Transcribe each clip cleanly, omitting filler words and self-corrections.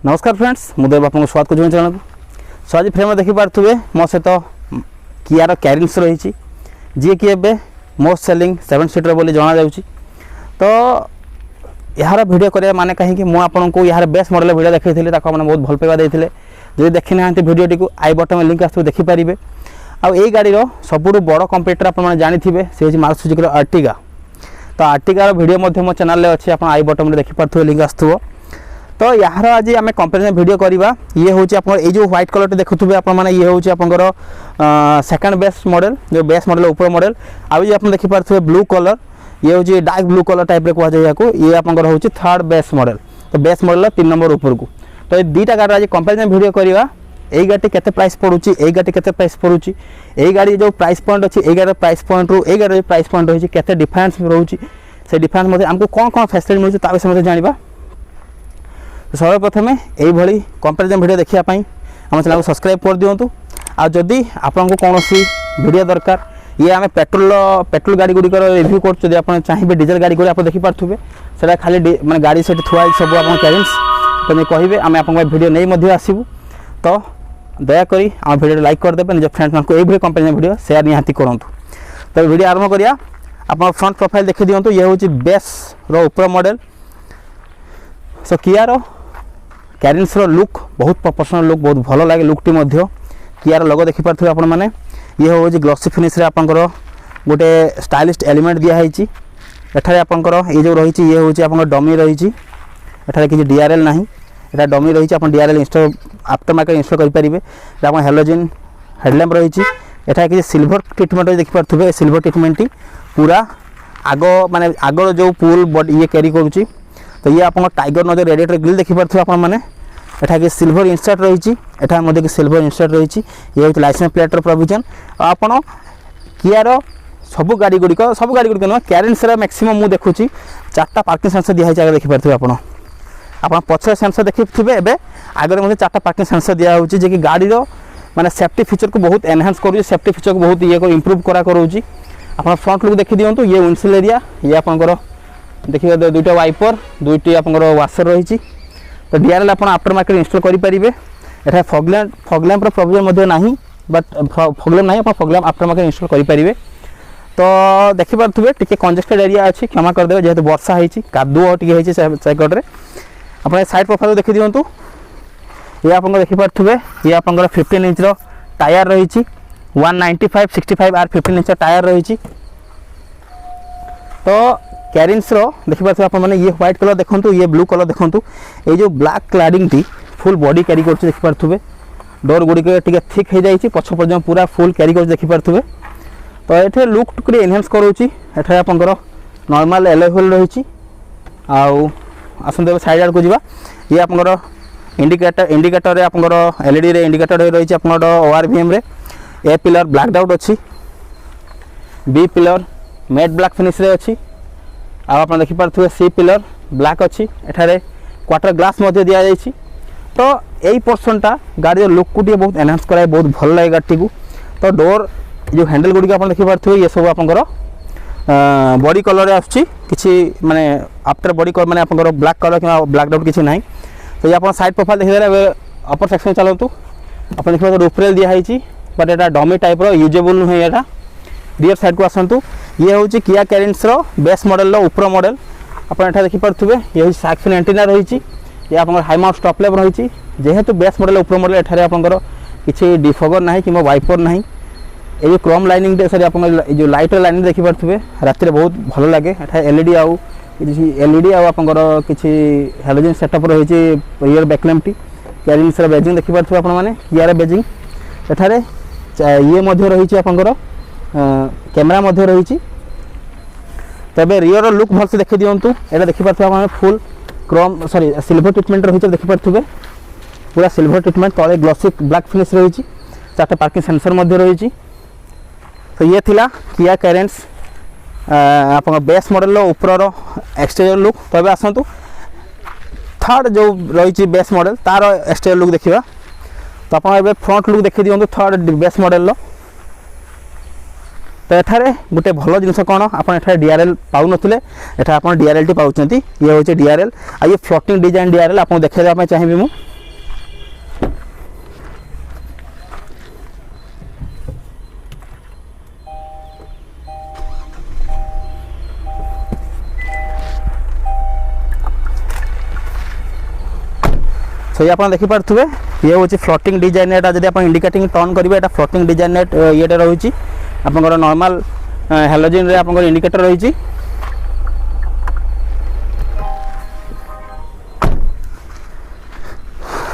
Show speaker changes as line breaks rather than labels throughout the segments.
नमस्कार फ्रेंड्स मुदेव आप स्वागत कर चैनल को। सो आज फ्रेम देखिपे मो सहित कियार कैरिन्स रही जी कि एवं मोस्ट सेलिंग 7 सीटर बोली जना जाऊँगी। तो यार वीडियो करें माने कहीं मुझे यार बेस्ट मॉडल वीडियो देखी मैंने बहुत भल पाइबा देते जो देखी ना वीडियो टी आई बटन में लिंक आस देखिपारे। आई गाड़ी सबुठ बड़ कंप्यूटर आप जानी से हूँ मारुति सुजुकी अर्टिगा। तो अर्टिगार वीडियो मो चैनल अच्छे आप आई बटन में देखिपे लिंक आसो। तो यार आज आम कंपेरिजन वीडियो करवा ये हूँ ये जो व्हाइट कलर देखुए आप ये हूँ आप सेकंड बेस्ट मॉडल जो बेस्ट मॉडल ऊपर मॉडल आ देखिपे ब्लू कलर ये हूँ डार्क ब्लू कलर टाइप कहुए ये आप हूँ थर्ड बेस्ट मॉडल। तो बेस्ट मॉडल 3 नंबर ऊपर को। तो ये दुईटा गाड़ी आज कंपेरिजन वीडियो करवा यही गाड़ी केते प्राइस पड़ुची यही गाड़ी केते प्राइस पड़ुची यही गाड़ी जो प्राइस पॉइंट अच्छी यही गाड़ी प्राइस पॉइंट रू यही गाड़ी प्राइस पॉइंट रही केते डिफरेंस रोचे से डिफरेंस मध्य आमको कौन कौन फैसिलिटी मिलूँ ता विषय जाना। सर्वप्रथम यही कंपेरिजन वीडियो देखापी आम चैनल को सब्सक्राइब कर दिंतु। आदि आपको कौन वीडियो दरकार ये आम पेट्रोल गाड़ी गुड़िक रिव्यू कर चाहिए डीजेल गाड़ी गुड़ी आप देखिपे से खाली माने गाड़ी से थुआ सब आप कैरिन्स तो कहे आम आप वीडियो नहीं आसबू। तो दयाकोरी आम वीडियो लाइक करदे निज फ्रेंड्स मान ये कंपेरिजन वीडियो शेयर निहाती करूँ। तो वीडियो आरंभ करिया आप फ्रंट प्रोफाइल देखी दिंतु। ये हूँ बेस्ट ऊपर मॉडल। सो कियार कैरिन्स लुक बहुत प्रोफेशनल लुक बहुत भल लगे लुकटी कियार लोगो देखिपे आपण मैंने ये हूँ ग्लॉसी फिनिश आपंकर गोटे स्टाइलिश एलिमेंट दिखाई एठारे आपंकर ये जो रही ये हूँ आप डमी रही एठारे किसी डीआरएल ना यहाँ डमी रही आप DRL install after market install करेंगे। आप हेलोजन हेडलैम्प रही एठारे किसी सिल्वर ट्रिटमेंट देखिपे सिल्वर ट्रिटमेंट पूरा आग माने आगर जो पुल बॉडी ये कैरी करुच्ची। तो ये आप टाइगर नजर रेडिएटर ग्रिल देखिपे आपने एटा कि सिल्वर इंसर्ट रही एटा कि सिल्वर इंसर्ट रही ये हूँ लाइसेंस प्लेटर प्रोविजन। आपड़ कियार सब गाड़ी गुड़िक नुह कैरिन्स मैक्सिमम मुझे देखुची 4टा पार्किंग सेंसर दिखाई आगे देखिपे आप पछर सेंसर देखिए एवं आगे मुझे 4टा पार्किंग सेंसर दिखाई जे कि गाड़ी माने सेफ्टी फीचर को बहुत एनहांस कर सेफ्टी फीचर को बहुत ये इम्प्रूव कराऊँगी। आप फ्रंट लुक देखी दिंतु ये विंडशील्ड एरिया ये आप देखिए 2टा वाइपर 2टी आप वाशर रही। तो डीआरएल आप आफ्टर मार्केट इंस्टॉल करेंगे। एटा फॉगलैम्प प्रोविजन ना बट फॉगलैम्प ना फॉगलैम्प आफ्टर मार्केट इंस्टॉल करेंगे। तो देखिपे टी कंजेस्टेड एरिया अच्छी क्षमा करदे जेहेतु वर्षा होती कादुओ टी साइकल आप साइड प्रोफाइल देखी दिंतु ये आप देखिपे ये आप 15 इंच टायर रही 195/65 R 15 इंच टायर रही। तो कैरिन्स देखिपे आप ये व्हाइट कलर देखूँ ये ब्लू कलर देखूँ ये जो ब्लैक क्लाडिंग टी फुल बॉडी कैरी कर देखिपे डोर गुड़िक टे थिक हो जाए पछ पर्यटन पूरा फुल कैरी कर देखिपे। तो ये लुक टुकरी एनहांस करोची एठारे आपंकर नॉर्मल एलॉय व्हील रही आसते साइड आड़ को जावा ये आपंकर इंडिकेटर आपंकर एलईडी रे इंडिकेटर रही आपंकर ORVM रे ए पिलर ब्लैक आउट अच्छी B pillar matte black finish रे अच्छी आप देखिपे सी पिलर ब्लैक अच्छी एठारे क्वार्टर ग्लास दि जाए। तो यही पोर्सनटा गाड़ी लुक को बहुत एनहांस कराए बहुत भल लगे गाड़ी को। तो डोर जो हैंडल गुड़िक आप देखिपे ये सब आपंकर बॉडी कलर आसुची किसी माने आफ्टर बॉडी कलर माने आपंकर ब्लैक कलर कि ब्लैक आउट किसी ना। तो ये आप साइड प्रोफाइल देखिए अपर सेक्शन चलतु आप देखिए रूफरेल दिखाई बट यहाँ डमी टाइप यूजेबल नुहे यहाँ रियर साइड को आसतु ये हूँ किया कैरिन्स बेस्ट मॉडल ऊपर मॉडल आप देखिपे ये हूँ शार्क फिन एंटीना रही ये आप हाई माउंट स्टॉप लैम्प रही जेहेतु बेस्ट मॉडल ऊपर मॉडल एठारे आपंकर किसी डिफगर ना कि वाइपर ना ये जो क्रोम लाइनिंग सॉरी आप जो लाइटर लाइनिंग देखिपे राति बहुत भल लगे एलईडी एलईडी आपंकर किसी हेलोजन सेटअप रही रियर बैकलैम्प टी कैरिन्स बेजिंग देखिपे आपने कियार बेजिंग एठारे ये रही आपंकर कैमेरा रही। तब रियर लुक भल से देखी दिंतु यहाँ देखिपे full chrome sorry silver treatment रही देखिपे पूरा सिल्वर ट्रिटमेंट तले ग्लॉसी ब्लैक फिनिश रही 4टा पार्किंग सेंसर रही। तो ये थिला किया कैरिन्स आप बेस्ट मॉडल ऊपर एक्सटीरियर लुक। तब आसतु थर्ड जो रही बेस्ट मॉडल तार एक्सटीरियर लुक देखा। तो आप फ्रंट लुक देखी दिंतु थर्ड बेस्ट मॉडल। तो एठारे गोटे भल जिनस कौन आप डीआरएल पाऊन एटा आप डीआरएल टी पाँच ये हूँ डीआरएल आ ये फ्लोटिंग डिजाइन डीआरएल आपको देखाई चाहिए मुझे सो ये आप देखिपे ये हूँ फ्लोटिंग डिजाइन एटा जब आप इंडिकेटिंग टर्न करेंगे एटा फ्लोटिंग डिजाइन ये रही आप नॉर्मल हेलोजन रे आप इंडिकेटर रही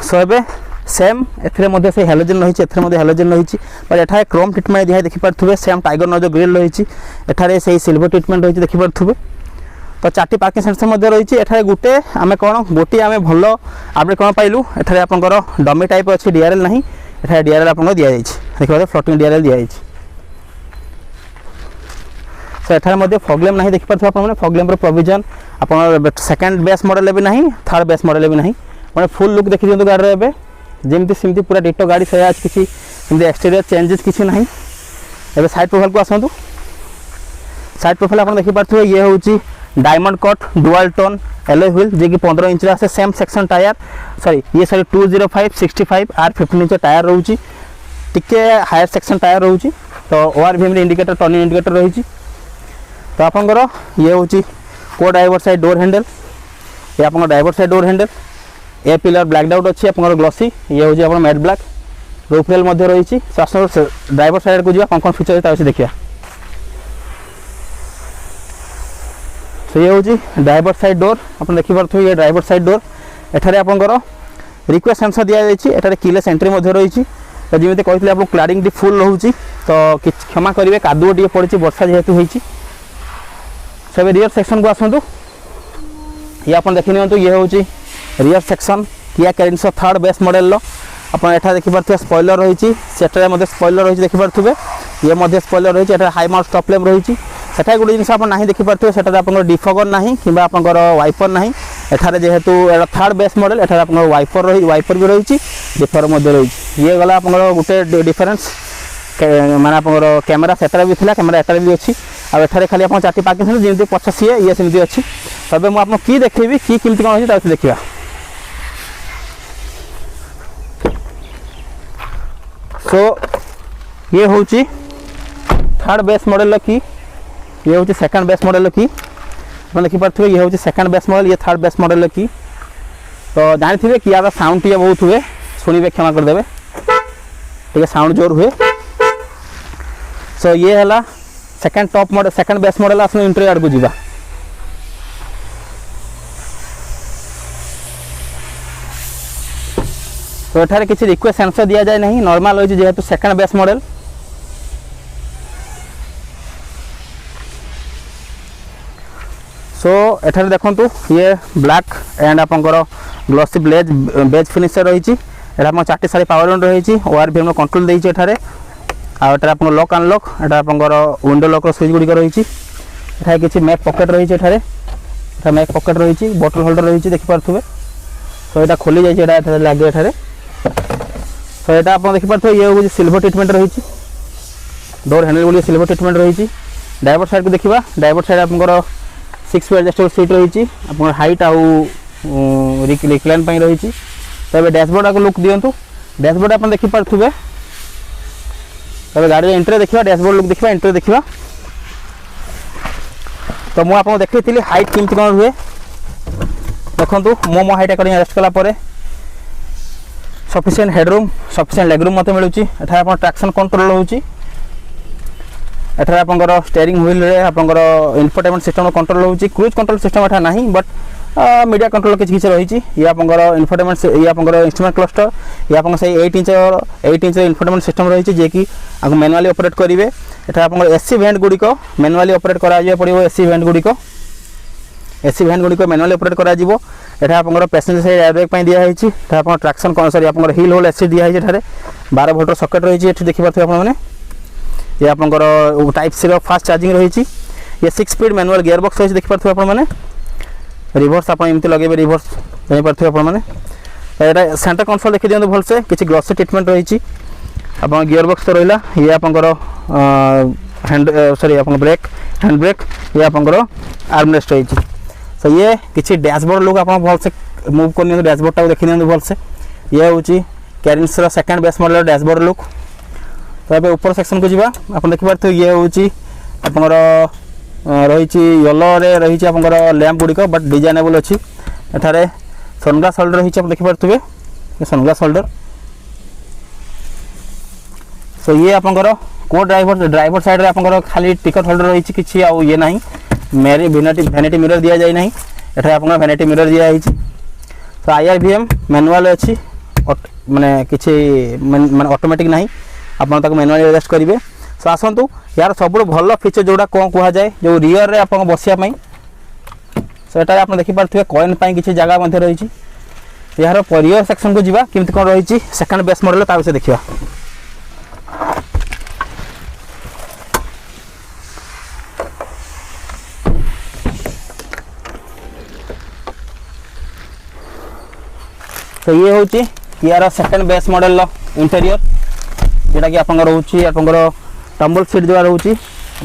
सो ए सेम एथे से हेलोजन रही हेलोजन रही पर एठारे क्रोम ट्रिटमेंट दिखाई देखिपे सेम टाइगर नो जो ग्रिल रही एठारे से सिल्वर ट्रिटमेंट रही देखिपे तो 4टी पार्किंग सेंसर रही है गोटे आम कौन गोटे आम भल अपडेट कौन पाइलु एठारे आपंकर डमी टाइप अच्छी डीआरएल नहीं एठारे डीआरएल आपको दि जाइए देखिए फ्लोटिंग डीआरएल दि सो एठारे फॉगलैम्प नहीं देखिपे आपने फॉगलैम्प प्रोविजन आप सेकेंड बेस मॉडल भी नहीं थर्ड बेस मॉडल भी नहीं मैंने फुल लुक देखी दिखाँ गाड़ी एवं जमी सेमती पूरा डिटो गाड़ी से आज किसी एक्सटीरियर चेंजेस किसी ना एवं साइड प्रोफाइल को आसतु साइड प्रोफाइल आप देखिपे ये हूँ diamond cut dual tone alloy wheel जी कि 15 इंच आसे सेम सेक्शन टायर ये 205 65 आर 15 इंच टायर रोचे टिके हायर सेक्शन टायर रोचे तो ओआरवीएम इंडिकेटर टर्निंग इंडिकेटर रही तो आपंकर ये हूँ को ड्राइवर साइड डोर हैंडल ये आप ड्राइवर साइड डोर हैंडल ए पिलर ब्लैक डाउट अच्छी आप ग्लॉसी ये हूँ आप मैट ब्लैक रूफ रेल रही ड्राइवर साइड को कौन कौन फीचर है देखिए तो ये हूँ ड्राइवर साइड डोर आप देखिपे ये ड्राइवर साइड डोर एठारे आपंकर रिक्वेस्ट सेंसर दि जाए कीलेस एंट्री रही तो जमी कहते आप क्लाडिंग फुल रोचे तो क्षमा करेंगे कादुओ टे पड़ी वर्षा जेहेतु होती सब रियर सेक्शन को आसतु ये आप देखी नि ये हूँ रियर सेक्शन किया कैरिंस थर्ड बेस मॉडल आप देखिपे स्पॉइलर रही स्पॉइलर रही देखिपे ये स्पॉइलर रही है हाई माउंट स्टॉप लैम्प रही सेटा गोटे जिन आप ना देखिपे से डिफगर ना कि वाइपर ना एठारे जेहेतु थर्ड बेस मॉडल एठारे आप वाइपर रही वाइपर भी रही डिफर रही ये गला आप गोटे डिफरेन्स माने आप कैमेरा सेटार भी था कैमेरा एटार भी अच्छी आठारे खाली आप 4टी पार्किंग जमी पछ सीए ये सेमती अच्छी तबे मुझे कि देखेबी कि केमती कौन अच्छी देखा सो ये हूँ थर्ड बेस मॉडल की ये हूँ सेकंड बेस मॉडल की आप देखिपे ये हूँ सेकंड बेस मॉडल ये थर्ड बेस मॉडल की तो जानी कि यार साउंड टे बहुत हुए शुणे क्षमा करदे टे साउंड जोर हुए सो ये है second top model second base model आस इंटरव्यू आड़ को जीवा तो एठारे किसी रिक्वेस्ट सेंसर दि जाए नहीं नॉर्मल होती जेहेतु सेकंड बेस मॉडल सो एठारे देखंतु ये ब्लैक एंड आपंकर ग्लॉसी ब्लेज बेज फिनिशर रही है 4टी सारी पावर विंडो रही ओआरवीएम कंट्रोल देती एठारे आठ आप लॉक अनलॉक एटा आपंकर विंडो लॉक स्विच गुड़िक रही किसी मैक पॉकेट रही है मैक पॉकेट रही बॉटल होल्डर रही देखिपे तो यहाँ खोली जाए लगे एठारे तो यहाँ आप देखिपे ये हूँ सिल्वर ट्रिटमेंट रही door handle Gudi silver treatment रही ड्राइवर साइड को देखा ड्राइवर साइड आपंकर 6 एडजस्टेबल सीट रही आप हाइट आउ रिक्लाइन रही तो ये डैशबोर्ड को लुक दिंतु डैशबोर्ड आप देखिपे तब गाड़ी एंट्री देखा डैशबोर्ड लुक देखा एंट्री देखा तो मुझे आपको देखी हाइट केमती कौन हुए देखो मो हाइट अकॉर्डिंग एडजस्ट कलापर सफिशिएंट हेडरूम सफिशिएंट लेगरूम मत मिलूँ आप ट्रैक्शन कंट्रोल होची एठारे आपंकर स्टीयरिंग व्हील रे आपंकर इन्फोटेनमेंट सिस्टम कंट्रोल होची क्रूज कंट्रोल सिस्टम एठा नहीं बट मीडिया कंट्रोल किसी किसी रही ये आपंकर इन्फोटेनमेंट ये आपंकर इंस्ट्रूमेंट क्लस्टर ये आपंकर से 8 इंच इन्फोटेनमेंट सिस्टम रही जे कि आपको मैनुअली ऑपरेट करेंगे एठा आपंकर एसी वेंट गुड़िक मैनुअली ऑपरेट करा पड़ो एसी वेंट गुड़िक मैनुअली ऑपरेट करा एठा आपंकर पैसेंजर साइड एयरबैग दिखाई आप ट्रैक्शन सॉरी आपंकर हिल होल एसी दिखाई 12 वोल्टर सॉकेट रही देखिपे आपने ये आपंकर टाइप सी फास्ट चार्जिंग रही ये 6 स्पीड मैनुअल गियर बॉक्स रही देखिपे आपने रिभर्स आप एमती लगे रिभर्स जापारे आपने तो यहाँ सेंटर कंसोल देखी दिखाँ भलसे किसी ग्लॉसी ट्रिटमेंट रही आप गियर बॉक्स तो रहा ये आपंकर हैंड सॉरी आप ब्रेक हैंड ब्रेक ये आपंकर आर्मरेस्ट रही तो ये किसी डैशबोर्ड लुक आप भलसे मूव कर डैशबोर्ड टाक देखी दिखाँ भलसे ये हूँ Carens second base model dashboard look तो ये ऊपर सेक्शन को जीवा आप देखिपे ये हूँ आपंकर रही येलो रे रही आपंकर लैंप गुड़िक बट डिजाइनेबल अच्छी एठारे सनग्लास होल्डर रही आप देखिपे सनग्लास होल्डर। सो ये आपंकर को ड्राइवर साइड रे आपंकर खाली टिकट होल्डर रही किसी आउ ये नहीं मेरी वैनिटी मिरर दिया जाए नहीं एठारे आपंकर वैनिटी मिरर दिया है। तो IRVM मैनुअल अच्छी माने किसी माने ऑटोमेटिक नहीं आपन ताको मैनुअली एडजस्ट करेंगे। सो आसतु यार सब भल फीचर जोड़ा कौन कह जाए जो रियर रे आपन बसिया पई सो एटा आप देखि पारथिबे कॉइन पई किसी जगह मध्य रही यार परियर सेक्शन को जीवा किमति कोन रही सेकंड बेस मॉडल ता विषय देखिबा। तो ये होची यार सेकंड बेस मॉडल इंटीरियर जेटा कि आपन रहउची आपन टम्बल सीट जो रहउची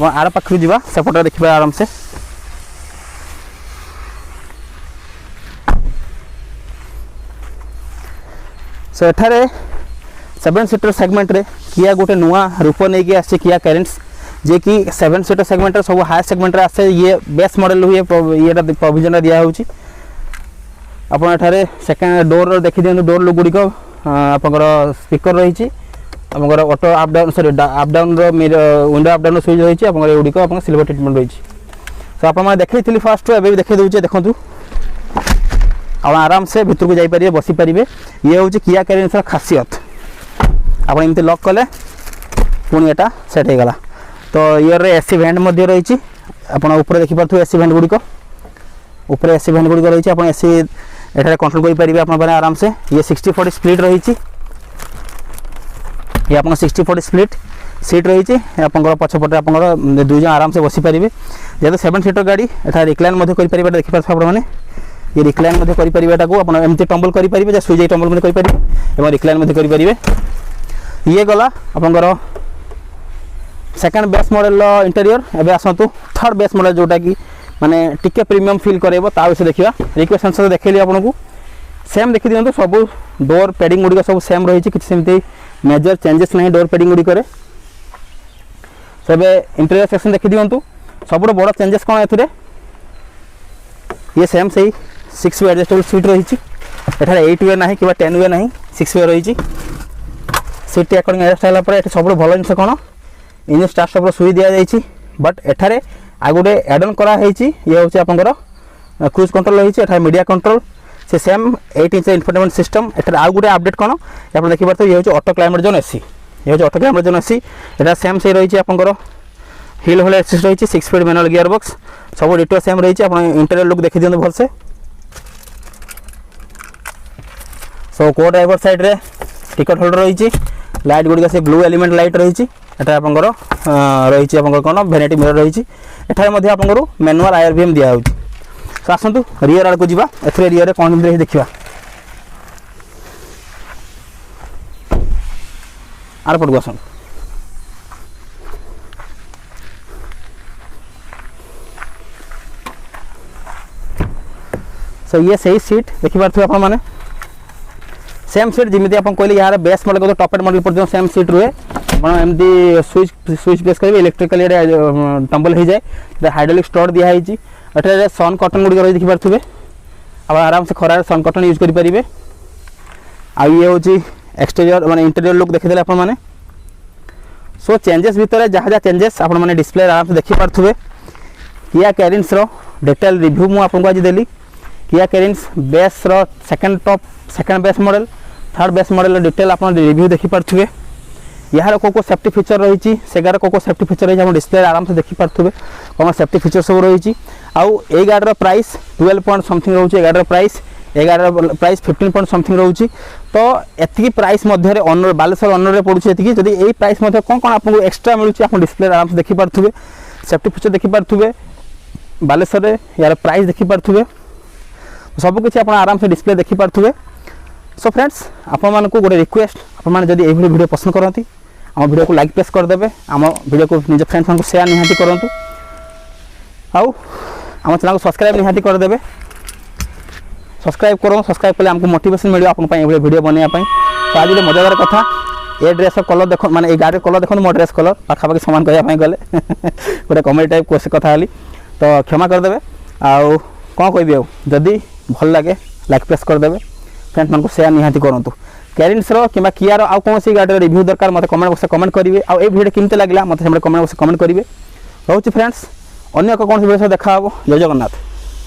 आर पाखु जीवा सेपटे देखिबा आराम से। सो एठारे 7 सीटर सेगमेंट रे किया गोटे नुआ रूप नहीं कि आसे किया कैरेंस जे कि 7 सीटर सेगमेंट रे सब हाई सेगमेंट रे आसे ये बेस मॉडल हुए ये प्रोविजन दिया होची। आपन एठारे सेकंड डोर देखि दियनु डोर लो गुडी को आपनकर स्पीकर रही आपनकर auto up down sorry up down row window up down switch रही आपनकर गुडी को आपन सिल्वर ट्रीटमेंट रही। सो आपन मैं देखैथिली फर्स्ट एबे देखै दउचे देखंतु आप आराम से भितर को जाई परिबे बसी परिबे। ये होची किया कैरेंस रा खासियत आपन एमते लॉक कले पुनी एटा सेट हे गला। तो इयर रे एसी वेंट मध्ये रही आपन ऊपर देखि परथु एसी वेंट गुडी को ऊपर एसी वेंट गुडी को रही आपन एसी एठारे कंट्रोल करि परिबे आपन बारे आराम से। ये 60/40 स्प्लिट रही ये आपन 60/40 स्प्लिट सीट रही आपन पछपटे आपन दुई जन आराम से बसी परिबे। जेतो 7 सीटर गाड़ी एठा रिक्लाइन मध्ये करि परिबे देखि पाछ आपण माने ये रिक्लाइन मध्ये करि परिबे एटाको आपन एमती टम्बल करि परिबे जे सुई जाई टम्बल मध्ये करि परिबे एवं रिक्लाइन मध्ये करि परिबे। ये गला आपन सेकंड बेस मॉडल इंटीरियर। एबे आसंतु थर्ड बेस मॉडल जोटा कि माने टिके प्रीमियम फील करेबो ता विषय देखिबा। रिक्वेस्ट सेंसर देखैली आपन को सेम देखि दियंतु सब डोर पैडिंग गुडी सब सेम रही किछि सेमती मेजर चेंजेस नहीं डोर पैडिंग गुडी करे। सबे इंटीरियर सेक्शन देखि दियंतु सबरो बड़ चेंजेस कोन एथरे ये सेम सही 6 वे एडजस्टेबल सीट रही एठारे 8 वे नहीं कि 10 वे नहीं 6 वे रही सीट अकॉर्डिंग एडजस्ट होला पर एठी सबरो भलो जिंस कोन इंजन स्टार्ट सब सुई दिया जाइछि। बट एठारे आ गोटे एड ऑन करा हेछि ये होछि आपनकर क्रूज कंट्रोल रही एठारे मीडिया कंट्रोल से सेम 8 इंच इंफोटेनमेंट सिस्टम। एठारे आ गोटे अपडेट कोन आपण देखि परतो ये होछि ऑटो क्लाइमेट जोन एसी ये होछि ऑटो क्लाइमेट जोन एसी एटा सेम सही रही आपनकर हिल होल एसिस्ट रही 6 स्पीड मैनुअल गियर बॉक्स सब डिटो सेम रही आपन इंटीरियर लुक देखि दियंतु भल से। सो को ड्राइवर साइड रे टिकट होल्डर रही लाइट गुडी से ब्लू एलिमेंट लाइट रही एटा आपनकर रही आपनकर कोन वैनिटी मिरर रही एठारे मध्ये आपनकर मैनुअल IRVM दिया होछि। सो आसंतु रियर आड़ को जीवा एथरे रियर रे कोन रही देखिबा आर पड गसन। सो ये सही सीट देखि पारथु आपन माने सेम सीट जिमिति आपन कहले यार बेस मॉडल को टॉप एंड मॉडल पर सेम सीट रुए आपन एमदी स्विच प्रेस करिवे इलेक्ट्रिकल ये टम्बल हो जाए हाइड्रोलिक स्टोर दिया है एठारे सन कॉटन गुडी रही देखि पारथुबे अब आराम से खरार सन कॉटन यूज करि परिबे। आ ये होची एक्सटीरियर माने इंटीरियर लुक देखि देले आपन माने। सो चेंजेस भीतर जहाँ जहाँ चेंजेस आपन माने डिस्प्ले आराम से देखि पारथुबे। किया कैरेंस रो डिटेल रिव्यू मु आपन को आज देली Kia Carens base row second base model third base model detail आपन रिव्यू देखि पारथुबे। यार को सेफ्टी फीचर रही सेगार को सेफ्टी फीचर रही हम डिस्प्ले आराम से देखि पारथुबे कौन सेफ्टी फीचर सब रही। आउ ए गाड़ी प्राइस 12 पॉइंट समथिंग रोचे गाड़ी प्राइस ए गाड़ी प्राइस 15 पॉइंट समथिंग रोचे। तो एतिकी प्राइस मध्य ऑनर बालेश्वर ऑनर रे पड़ुछि एतिकी जदि एई प्राइस मध्य कोन कोन आपको एक्स्ट्रा मिलुछि आप डिस्प्ले आराम से देखि पारथुबे सेफ्टी फीचर देखि पारथुबे बालेश्वर रे यार प्राइस देखि पारथुबे सब किछि आप आराम से डिस्प्ले देखि पारथुबे। सो फ्रेंड्स आपण मानकु गोटे रिक्वेस्ट आपण माने जदि एही वीडियो पसंद करंती आम वीडियो को लाइक प्रेस कर देबे आम वीडियो को निज फ्रेंड्स को शेयर निहाती करंतु आउ आम चैनल को सब्सक्राइब निहाती कर देबे सब्सक्राइब करो सब्सक्राइब कले हमको मोटिवेशन मिलियो आपन पई एही वीडियो बनैया पई। तो आज मजादार कथा ए ड्रेस कलर देखो माने ए गाड़ी कलर देखो मो ड्रेस कलर पाखापाखि समान करिया पई गले गोटे कमेडी टाइप कोसे कथा हली तो क्षमा कर देबे आउ कोन कहबी आ जदि भल लागे लाइक प्रेस कर देबे फ्रेंड्स मानक शेयर निहाती करूँ कैरिन्सर कि कियार आउ कौन सी गाड़ी रिव्यू दरकार मत कमेंट बॉक्स कमेंट करेंगे आउ ये वीडियो केमती लगे मत कमेंट बॉक्स कमेंट करेंगे रोचे फ्रेंड्स अन्य कौन वीडियो देखा जय जगन्नाथ।